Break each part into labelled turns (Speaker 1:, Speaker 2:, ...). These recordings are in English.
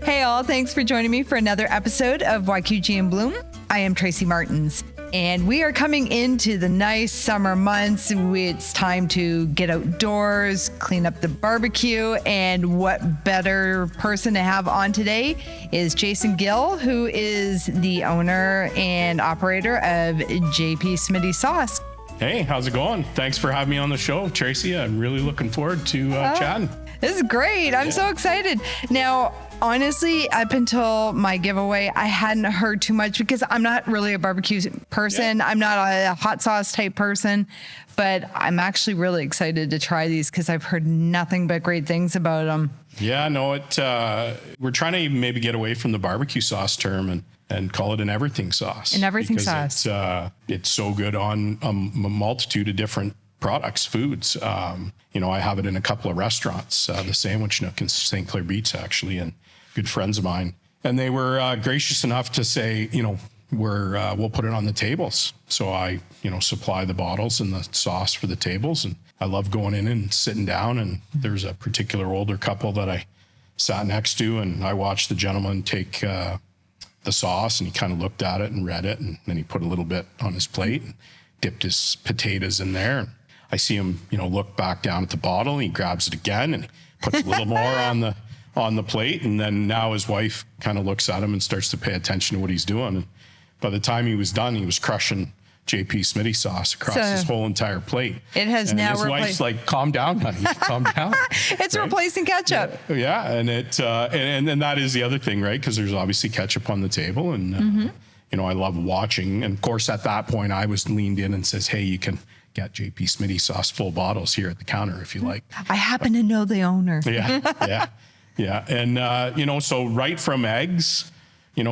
Speaker 1: Hey all, thanks for joining me for another episode of YQG in Bloom. I am Tracy Martins, and we are coming into the nice summer months. It's time to get outdoors, clean up the barbecue, and what better person to have on today is Jason Gill, who is the owner and operator of JP Smitty Sauce.
Speaker 2: Hey, how's it going? Thanks for having me on the show, Tracy. I'm really looking forward to chatting.
Speaker 1: This is great. I'm so excited. Now, honestly, up until my giveaway, I hadn't heard too much because I'm not really a barbecue person. Yeah. I'm not a hot sauce type person, but I'm actually really excited to try these because I've heard nothing but great things about them.
Speaker 2: Yeah, no, we're trying to maybe get away from the barbecue sauce term and call it an everything sauce.
Speaker 1: An everything sauce.
Speaker 2: It's so good on a multitude of different products, foods. I have it in a couple of restaurants, the Sandwich Nook in St. Clair Beach, actually, and good friends of mine. And they were gracious enough to say, we'll put it on the tables. So I, supply the bottles and the sauce for the tables. And I love going in and sitting down. And there's a particular older couple that I sat next to, and I watched the gentleman take the sauce, and he kind of looked at it and read it. And then he put a little bit on his plate and dipped his potatoes in there. And I see him, look back down at the bottle, and he grabs it again and puts a little more on the plate. And then now his wife kind of looks at him and starts to pay attention to what he's doing. And by the time he was done, he was crushing JP Smitty sauce across his whole entire plate.
Speaker 1: It has now
Speaker 2: replaced. His wife's like, calm down, honey, calm down.
Speaker 1: It's right? Replacing ketchup.
Speaker 2: Yeah. And and then that is the other thing, right? Because there's obviously ketchup on the table, and I love watching. And of course, at that point, I was leaned in and says, hey, you can get JP Smitty sauce full bottles here at the counter if you like.
Speaker 1: I happen to know the owner.
Speaker 2: Yeah. And, so right from eggs,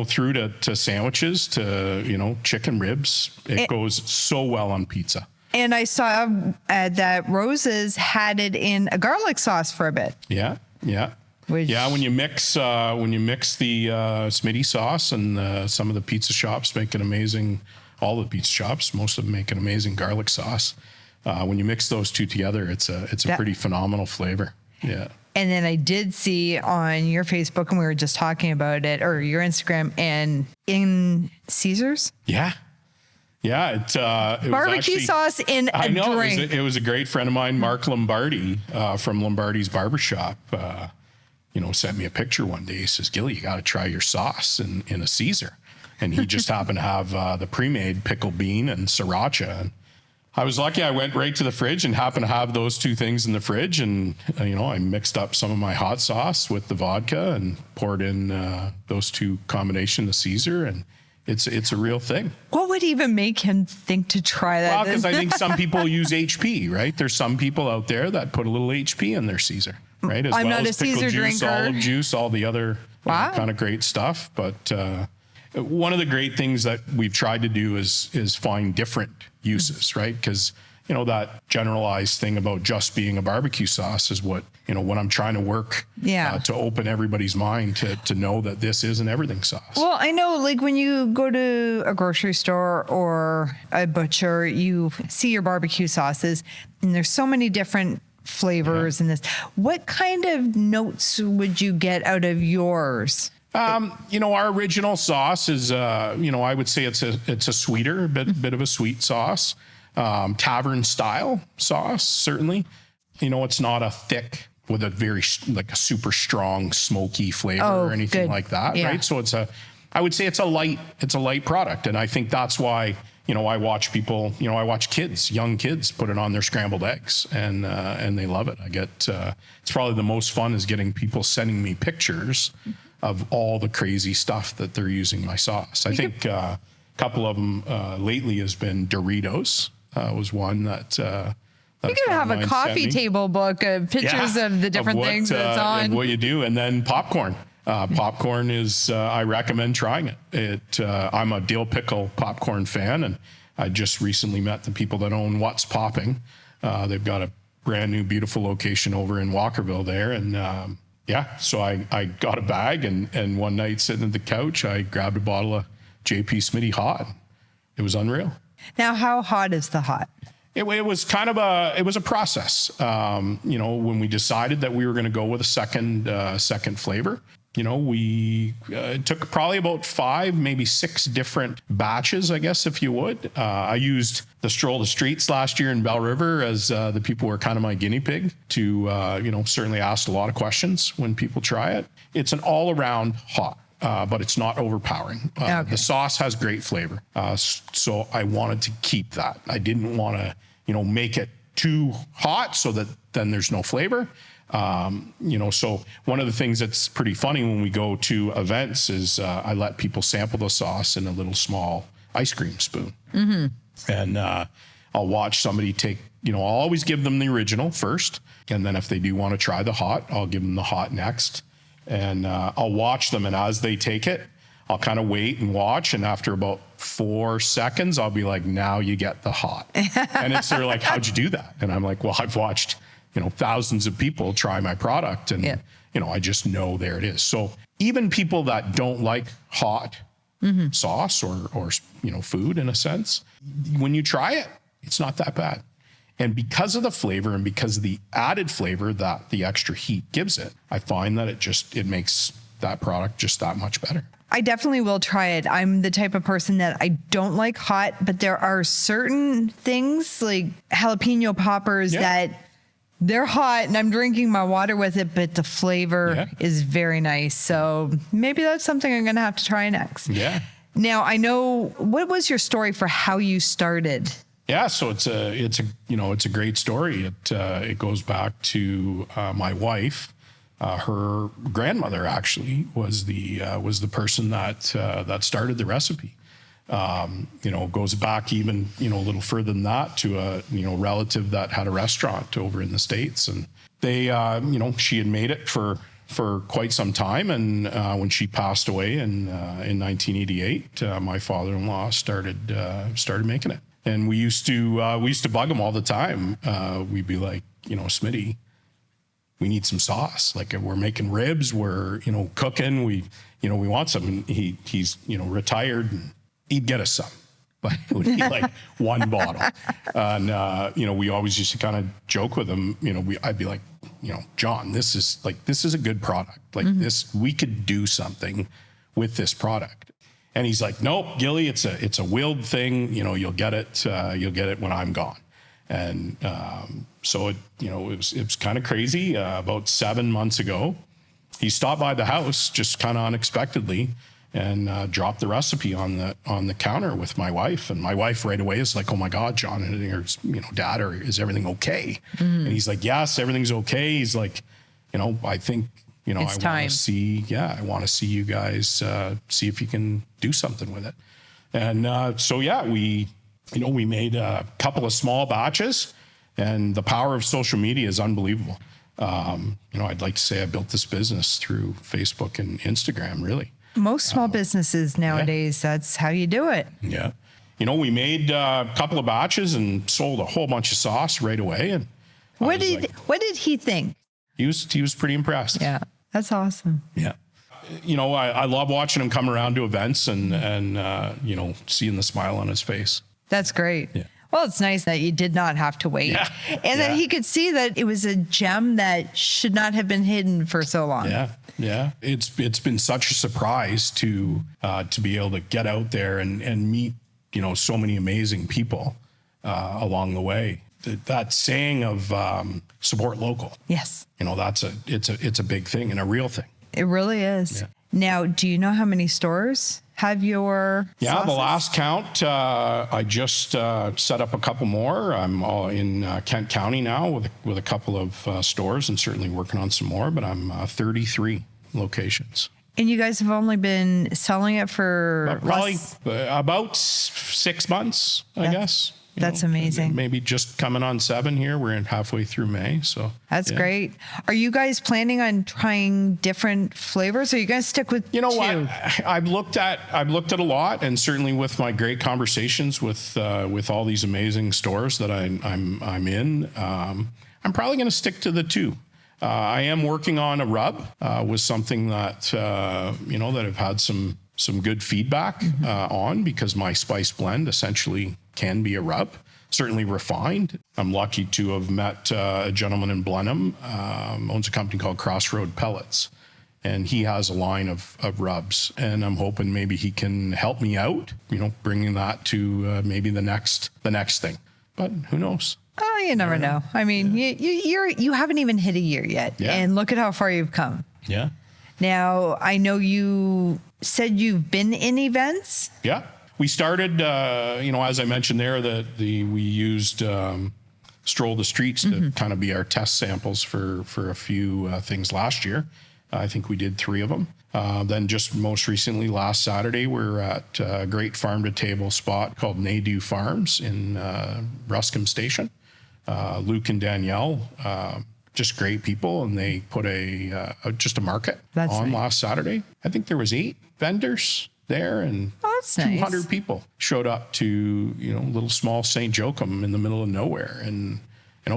Speaker 2: through to sandwiches to, chicken ribs, it goes so well on pizza. And
Speaker 1: I saw that Rose's had it in a garlic sauce for a bit.
Speaker 2: Yeah. When you mix the Smitty sauce, and some of the pizza shops make an amazing, all the pizza shops, most of them make an amazing garlic sauce. When you mix those two together, it's a pretty phenomenal flavor. Yeah.
Speaker 1: And then I did see on your Facebook, and we were just talking about it, or your Instagram, and in Caesars.
Speaker 2: Yeah. It
Speaker 1: barbecue sauce in a drink.
Speaker 2: It was a great friend of mine, Mark Lombardi, from Lombardi's Barbershop. Sent me a picture one day. He says, Gilly, you got to try your sauce in a Caesar. And he just happened to have the pre-made pickled bean and sriracha. And I was lucky. I went right to the fridge and happened to have those two things in the fridge. And, I mixed up some of my hot sauce with the vodka and poured in those two combination of Caesar. And it's a real thing.
Speaker 1: What would even make him think to try that?
Speaker 2: Well, because I think some people use HP, right? There's some people out there that put a little HP in their Caesar, right?
Speaker 1: I'm not a Caesar drinker.
Speaker 2: Olive juice, all the other kind of great stuff. But one of the great things that we've tried to do is find different uses, right? Because, that generalized thing about just being a barbecue sauce is what I'm trying to work to open everybody's mind to know that this is an everything sauce. Well,
Speaker 1: I know, like when you go to a grocery store or a butcher, you see your barbecue sauces, and there's so many different flavors in this. What kind of notes would you get out of yours?
Speaker 2: Our original sauce is, I would say it's a sweeter, bit of a sweet sauce, tavern style sauce, certainly. It's not a thick with a very, like a super strong smoky flavor or anything like that, right? So I would say it's a light product. And I think that's why, I watch people, I watch young kids put it on their scrambled eggs, and they love it. I get, it's probably the most fun is getting people sending me pictures of all the crazy stuff that they're using my sauce. I think a couple of them lately has been Doritos. Was one that
Speaker 1: you could have a coffee table book of pictures of the different things that's on.
Speaker 2: And what you do, and then popcorn. Popcorn is, I recommend trying it. I'm a dill pickle popcorn fan, and I just recently met the people that own What's Popping. They've got a brand new, beautiful location over in Walkerville there. And so I got a bag, and one night sitting at the couch, I grabbed a bottle of JP Smitty Hot. It was unreal.
Speaker 1: Now, how hot is the hot?
Speaker 2: It was kind of a process. When we decided that we were going to go with a second flavor, we it took probably about 5, maybe 6 different batches, I guess, if you would. I used the Stroll the Streets last year in Bell River as the people were kind of my guinea pig to, certainly asked a lot of questions when people try it. It's an all-around hot. But it's not overpowering.
Speaker 1: Okay.
Speaker 2: The sauce has great flavor. So I wanted to keep that. I didn't want to, make it too hot so that then there's no flavor. So one of the things that's pretty funny when we go to events is I let people sample the sauce in a little small ice cream spoon. Mm-hmm. And I'll watch somebody take, I'll always give them the original first. And then if they do want to try the hot, I'll give them the hot next. And I'll watch them. And as they take it, I'll kind of wait and watch. And after about 4 seconds, I'll be like, now you get the hot. And they're like, how'd you do that? And I'm like, well, I've watched, thousands of people try my product. And, I just know there it is. So even people that don't like hot sauce or food in a sense, when you try it, it's not that bad. And because of the flavor and because of the added flavor that the extra heat gives it, I find that it makes that product just that much better.
Speaker 1: I definitely will try it. I'm the type of person that I don't like hot, but there are certain things like jalapeno poppers that they're hot and I'm drinking my water with it, but the flavor is very nice. So maybe that's something I'm going to have to try next.
Speaker 2: Yeah.
Speaker 1: Now, I know, what was your story for how you started?
Speaker 2: Yeah, so it's a great story. It goes back to my wife. Her grandmother actually was the person that started the recipe. Goes back even a little further than that to a relative that had a restaurant over in the States, and they she had made it for quite some time, and when she passed away in 1988, my father-in-law started making it. And we used to bug him all the time. We'd be like, Smitty, we need some sauce. Like we're making ribs, we're cooking. We want some. And he's retired, and he'd get us some, but it would be like one bottle. And we always used to kind of joke with him. I'd be like, John, this is a good product. Like this, we could do something with this product. And he's like, nope, Gilly, it's a willed thing. You'll get it when I'm gone. And so it was kind of crazy. About 7 months ago, he stopped by the house just kind of unexpectedly and dropped the recipe on the counter with my wife. And my wife right away is like, oh my God, John, Dad, or is everything okay? And he's like, yes, everything's okay. He's like, I think.
Speaker 1: It's time.
Speaker 2: I want to see you guys see if you can do something with it. And we made a couple of small batches, and the power of social media is unbelievable. I'd like to say I built this business through Facebook and Instagram, really.
Speaker 1: Most small businesses nowadays, that's how you do it.
Speaker 2: Yeah. We made a couple of batches and sold a whole bunch of sauce right away. And
Speaker 1: what did he think?
Speaker 2: He was pretty impressed.
Speaker 1: Yeah. That's awesome.
Speaker 2: Yeah. I love watching him come around to events and seeing the smile on his face.
Speaker 1: That's great.
Speaker 2: Yeah.
Speaker 1: Well, it's nice that you did not have to wait.
Speaker 2: Yeah.
Speaker 1: And that he could see that it was a gem that should not have been hidden for so long.
Speaker 2: Yeah. Yeah. It's been such a surprise to be able to get out there and meet, so many amazing people along the way. That saying of support local.
Speaker 1: Yes.
Speaker 2: It's a big thing and a real thing.
Speaker 1: It really is.
Speaker 2: Yeah.
Speaker 1: Now, do you know how many stores have your sauces?
Speaker 2: The last count, I just set up a couple more. I'm all in Kent County now with a couple of stores and certainly working on some more, but I'm 33 locations.
Speaker 1: And you guys have only been selling it for
Speaker 2: probably about 6 months, I guess.
Speaker 1: That's amazing.
Speaker 2: Maybe just coming on 7 here. We're halfway through May, so
Speaker 1: that's great. Are you guys planning on trying different flavors? Or are you going to stick with two?
Speaker 2: What? I've looked at a lot, and certainly with my great conversations with all these amazing stores that I'm in, I'm probably going to stick to the 2. I am working on a rub with something that that I've had some good feedback on, because my spice blend essentially can be a rub. certainly refined. I'm lucky to have met a gentleman in Blenheim, owns a company called Crossroad Pellets. And he has a line of rubs, and I'm hoping maybe he can help me out, bringing that to maybe the next thing. But who knows?
Speaker 1: Oh, you never know. I mean, you haven't even hit a year yet, and look at how far you've come.
Speaker 2: Yeah.
Speaker 1: Now, I know you said you've been in events.
Speaker 2: Yeah, we started. As I mentioned there, we used Stroll the Streets to kind of be our test samples for a few things last year. I think we did 3 of them. Then just most recently, last Saturday, we're at a great farm-to-table spot called Nadu Farms in Ruscombe Station. Luke and Danielle, just great people, and they put just a market on last Saturday. I think there was 8 vendors there, and 200 people showed up to little small St. Joachim in the middle of nowhere. And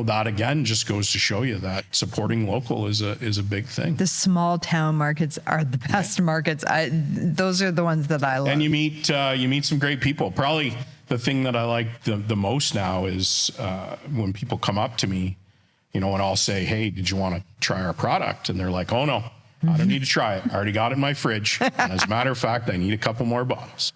Speaker 2: that again just goes to show you that supporting local is a big thing. The small town markets are the best markets. Those are the ones that I love. And you meet some great people. Probably the thing that I like the most now is when people come up to me, and I'll say, "Hey, did you want to try our product?" And they're like, "Oh no, I don't need to try it. I already got it in my fridge. And as a matter of fact, I need a couple more bottles."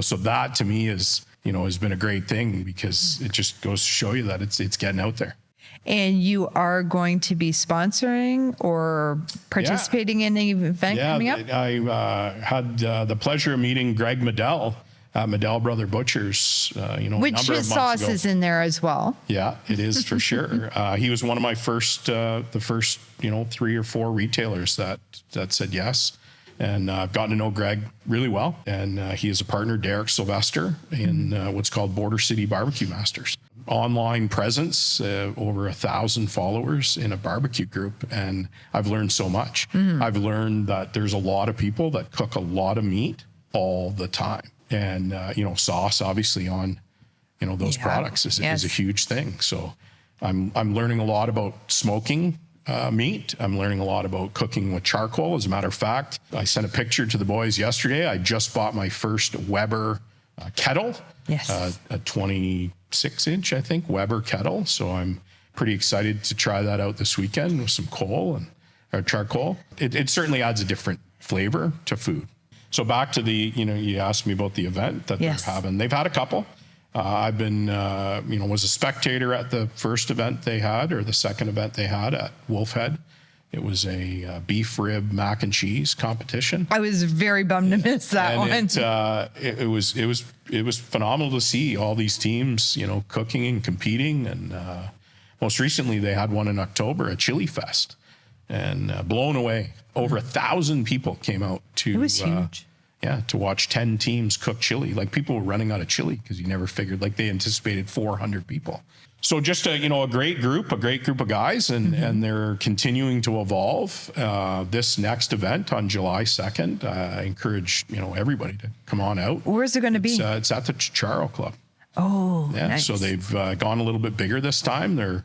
Speaker 2: So that to me is has been a great thing, because it just goes to show you that it's getting out there. And you are going to be sponsoring or participating in an event coming up? I had the pleasure of meeting Greg Medell at Medell Brother Butchers, which his sauce is in there as well. Yeah, it is for sure. He was one of my the first 3 or 4 retailers that said yes. And I've gotten to know Greg really well. And he is a partner, Derek Sylvester, in what's called Border City Barbecue Masters. Online presence, over 1,000 followers in a barbecue group. And I've learned so much. I've learned that there's a lot of people that cook a lot of meat all the time. And, sauce, obviously, on, those products is a huge thing. So I'm learning a lot about smoking meat. I'm learning a lot about cooking with charcoal. As a matter of fact, I sent a picture to the boys yesterday. I just bought my first Weber kettle, a 26-inch, I think, Weber kettle. So I'm pretty excited to try that out this weekend with some charcoal. It certainly adds a different flavor to food. So back to you asked me about the event that they're having. They've had a couple. I've been, was a spectator at the first event they had, or the second event they had at Wolfhead. It was a beef rib mac and cheese competition. I was very bummed to miss that one. It was phenomenal to see all these teams, cooking and competing. And most recently they had one in October, a Chili Fest, and blown away. Over 1,000 people came out to. It was huge. To watch 10 teams cook chili. Like, people were running out of chili because you never figured, they anticipated 400 people. So just a great group of guys, and they're continuing to evolve. This next event on July 2nd, I encourage, everybody to come on out. Where's it going to be? It's at the Chicharo Club. Oh, yeah. Nice. So they've gone a little bit bigger this time. They're,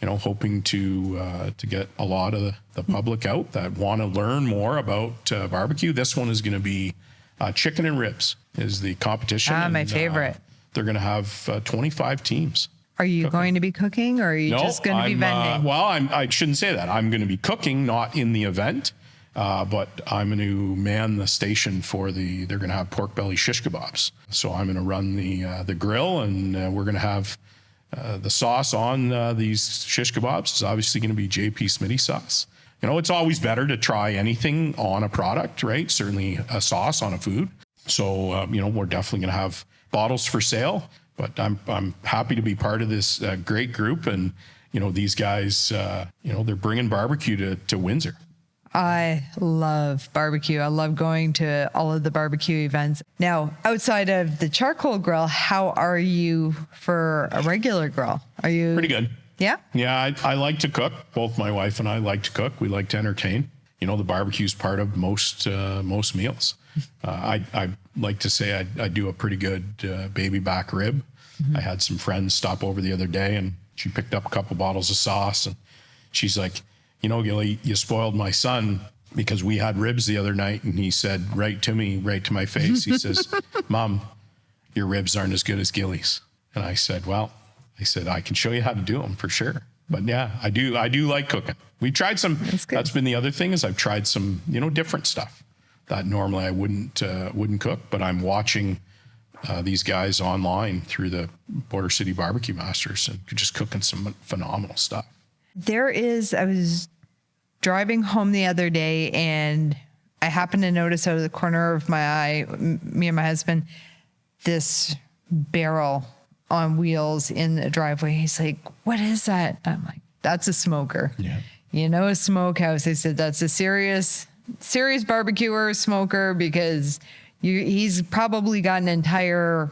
Speaker 2: hoping to get a lot of the public out that want to learn more about barbecue. This one is going to be chicken and ribs is the competition. My favorite. They're going to have 25 teams. Are you going to be cooking, or are you just going to be vending? I shouldn't say that. I'm going to be cooking, not in the event, but I'm going to man the station for they're going to have pork belly shish kebabs. So I'm going to run the grill, and we're going to have the sauce on these shish kebabs is obviously going to be JP Smitty Sauce. It's always better to try anything on a product, right? Certainly a sauce on a food. So, we're definitely going to have bottles for sale, but I'm happy to be part of this great group. And, these guys, they're bringing barbecue to Windsor. I love barbecue. I love going to all of the barbecue events. Now, outside of the charcoal grill, how are you for a regular grill? Are you pretty good? Yeah. Yeah. I like to cook. Both my wife and I like to cook. We like to entertain. The barbecue's part of most meals. I like to say I do a pretty good baby back rib. I had some friends stop over the other day, and she picked up a couple bottles of sauce, and she's like, Gilly, you spoiled my son, because we had ribs the other night, and he said right to my face, he says, "Mom, your ribs aren't as good as Gilly's." And I said, "Well, I said, I can show you how to do them for sure. But yeah, I do like cooking. We've tried some, that's been the other thing is I've tried some, different stuff that normally I wouldn't cook, but I'm watching these guys online through the Border City Barbecue Masters and just cooking some phenomenal stuff.
Speaker 1: I was driving home the other day and I happened to notice out of the corner of my eye, me and my husband, this barrel on wheels in the driveway. He's like, what is that? I'm like, that's a smoker.
Speaker 2: Yeah.
Speaker 1: A smokehouse. I said, that's a serious barbecuer smoker because he's probably got an entire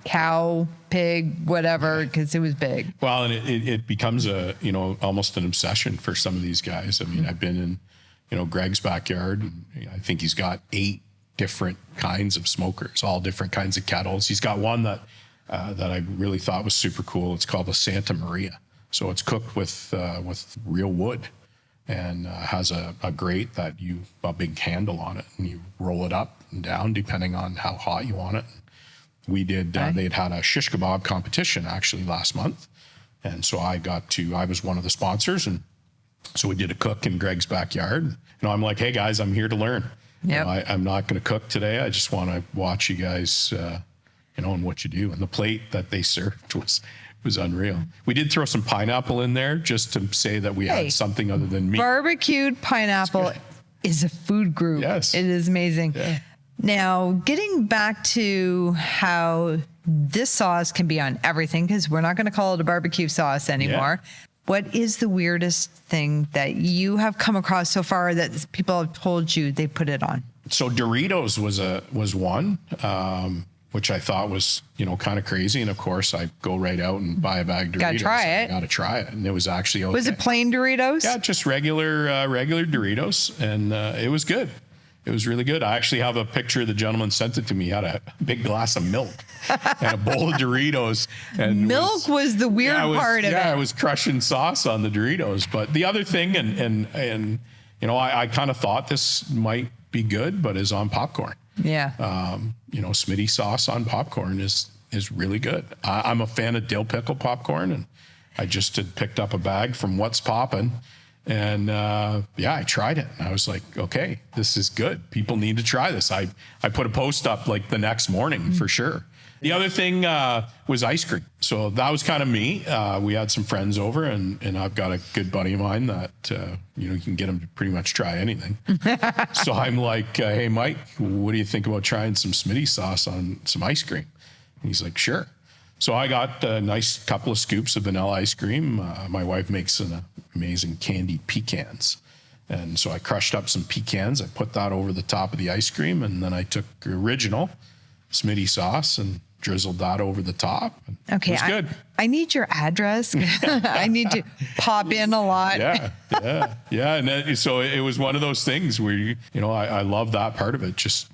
Speaker 1: cow, pig, whatever, because it was big.
Speaker 2: Well, and it becomes almost an obsession for some of these guys. I mean, I've been in, Greg's backyard, and I think he's got 8 different kinds of smokers, all different kinds of kettles. He's got one that I really thought was super cool. It's called the Santa Maria. So it's cooked with real wood and has a grate that a big handle on it, and you roll it up and down depending on how hot you want it. We did, they'd had a shish kebab competition actually last month. And so I was one of the sponsors. And so we did a cook in Greg's backyard. I'm like, hey guys, I'm here to learn.
Speaker 1: Yep.
Speaker 2: I'm not going to cook today. I just want to watch you guys, and what you do. And the plate that they served was unreal. We did throw some pineapple in there just to say that we had something other than meat.
Speaker 1: Barbecued pineapple is a food group.
Speaker 2: Yes.
Speaker 1: It is amazing.
Speaker 2: Yeah.
Speaker 1: Now, getting back to how this sauce can be on everything, because we're not going to call it a barbecue sauce anymore. Yeah. What is the weirdest thing that you have come across so far that people have told you they put it on?
Speaker 2: So Doritos was one, which I thought was, kind of crazy. And of course I go right out and buy a bag of Doritos.
Speaker 1: Gotta
Speaker 2: try it. And it was actually okay.
Speaker 1: Was it plain Doritos?
Speaker 2: Yeah, just regular Doritos. And it was good. It was really good. I actually have a picture of the gentleman sent it to me. He had a big glass of milk and a bowl of Doritos. And
Speaker 1: milk was the weird part of it.
Speaker 2: Yeah, I was crushing sauce on the Doritos. But the other thing, I kind of thought this might be good, but is on popcorn.
Speaker 1: Yeah.
Speaker 2: Smitty sauce on popcorn is really good. I'm a fan of dill pickle popcorn, and I just had picked up a bag from What's Poppin'. And I tried it. And I was like, okay, this is good. People need to try this. I put a post up like the next morning for sure. The other thing was ice cream. So that was kind of me. We had some friends over, and I've got a good buddy of mine that, you can get him to pretty much try anything. So I'm like, hey, Mike, what do you think about trying some Smitty sauce on some ice cream? And he's like, sure. So I got a nice couple of scoops of vanilla ice cream. My wife makes an amazing candied pecans. And so I crushed up some pecans. I put that over the top of the ice cream. And then I took original Smitty sauce and drizzled that over the top.
Speaker 1: Okay.
Speaker 2: It was good.
Speaker 1: I need your address. I need to pop in a lot.
Speaker 2: Yeah. And so it was one of those things where, I love that part of it. Just,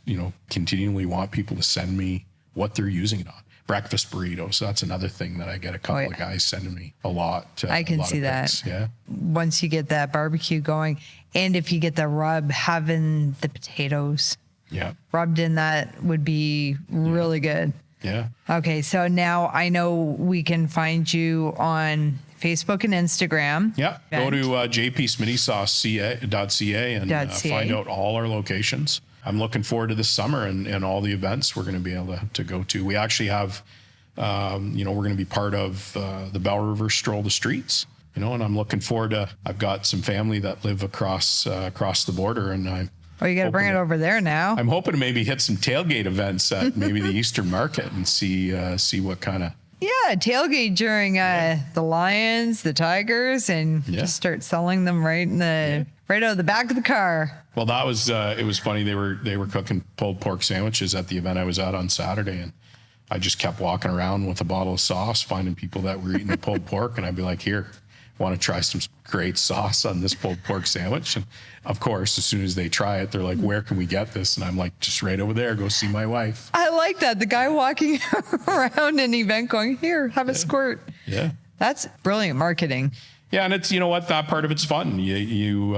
Speaker 2: continually want people to send me what they're using it on. Breakfast burritos. That's another thing that I get a couple of guys sending me a lot.
Speaker 1: I can see that.
Speaker 2: Yeah.
Speaker 1: Once you get that barbecue going, and if you get the rub, having the potatoes rubbed in, that would be really good.
Speaker 2: Yeah.
Speaker 1: Okay. So now I know we can find you on Facebook and Instagram.
Speaker 2: Yeah. Go to jpsmittysauce.ca and find out all our locations. I'm looking forward to this summer and all the events we're going to be able to go to. We actually have, we're going to be part of the Bell River Stroll the Streets, and I'm looking forward to, I've got some family that live across the border, and
Speaker 1: you got to bring it over there now.
Speaker 2: I'm hoping to maybe hit some tailgate events at maybe the Eastern Market and see what kind of.
Speaker 1: Yeah, tailgate during the Lions, the Tigers, and just start selling them right out of the back of the car.
Speaker 2: Well, that was it was funny. They were cooking pulled pork sandwiches at the event I was at on Saturday, and I just kept walking around with a bottle of sauce, finding people that were eating the pulled pork, and I'd be like, "Here, want to try some great sauce on this pulled pork sandwich?" And of course, as soon as they try it, they're like, "Where can we get this?" And I'm like, "Just right over there. Go see my wife."
Speaker 1: I like that. The guy walking around an event going, "Here, have a squirt."
Speaker 2: Yeah,
Speaker 1: that's brilliant marketing.
Speaker 2: Yeah, and it's that part of it's fun. You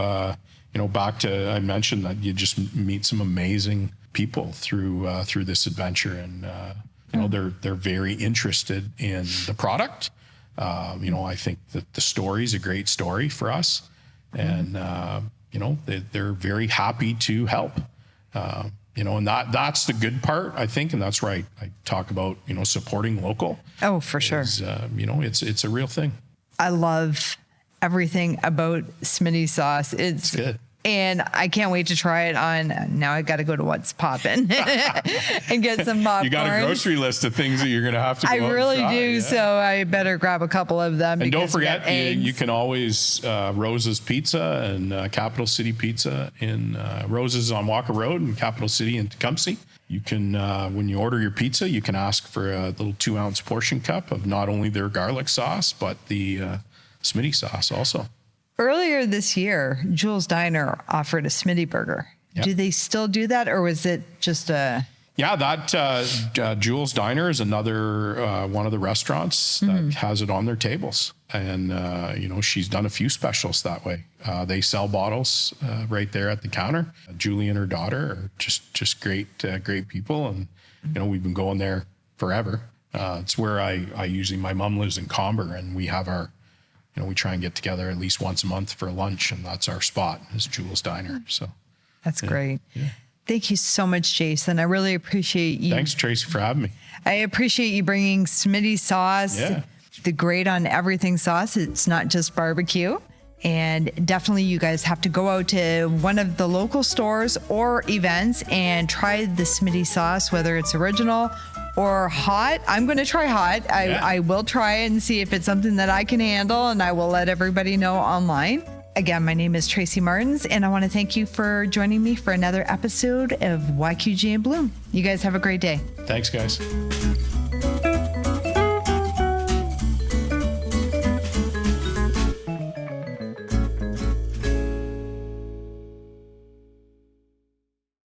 Speaker 2: back to I mentioned that you just meet some amazing people through this adventure, and they're very interested in the product. I think that the story is a great story for us, and they're very happy to help. And that's the good part, I think, and that's where I talk about supporting local.
Speaker 1: Oh, for sure.
Speaker 2: It's a real thing.
Speaker 1: I love everything about Smitty Sauce. It's
Speaker 2: good.
Speaker 1: And I can't wait to try it on. Now I got to go to What's Poppin' and get some popcorn.
Speaker 2: You got a grocery list of things that you're going to have to go
Speaker 1: I really
Speaker 2: and try,
Speaker 1: do.
Speaker 2: yeah.
Speaker 1: So I better grab a couple of them.
Speaker 2: And don't forget, you can always Rose's Pizza and Capital City Pizza in Rose's on Walker Road and Capital City in Tecumseh. You can, when you order your pizza, you can ask for a little 2-ounce portion cup of not only their garlic sauce, but the Smitty sauce also.
Speaker 1: Earlier this year, Jules Diner offered a Smitty burger. Yep. Do they still do that, or was it just a...
Speaker 2: Yeah, that Jules Diner is another one of the restaurants that has it on their tables. And, she's done a few specials that way. They sell bottles right there at the counter. Julie and her daughter are just great people. And, we've been going there forever. It's where I usually, my mom lives in Comber, and we have our... we try and get together at least once a month for lunch, and that's our spot, is Jules Diner. So
Speaker 1: that's great. Yeah. Thank you so much, Jason. I really appreciate you.
Speaker 2: Thanks, Tracy, for having me.
Speaker 1: I appreciate you bringing Smitty Sauce, the great on everything sauce. It's not just barbecue. And definitely you guys have to go out to one of the local stores or events and try the Smitty Sauce, whether it's original or hot. I'm going to try hot. I will try it and see if it's something that I can handle, and I will let everybody know online. Again, my name is Tracy Martins, and I want to thank you for joining me for another episode of YQG in Bloom. You guys have a great day.
Speaker 2: Thanks, guys.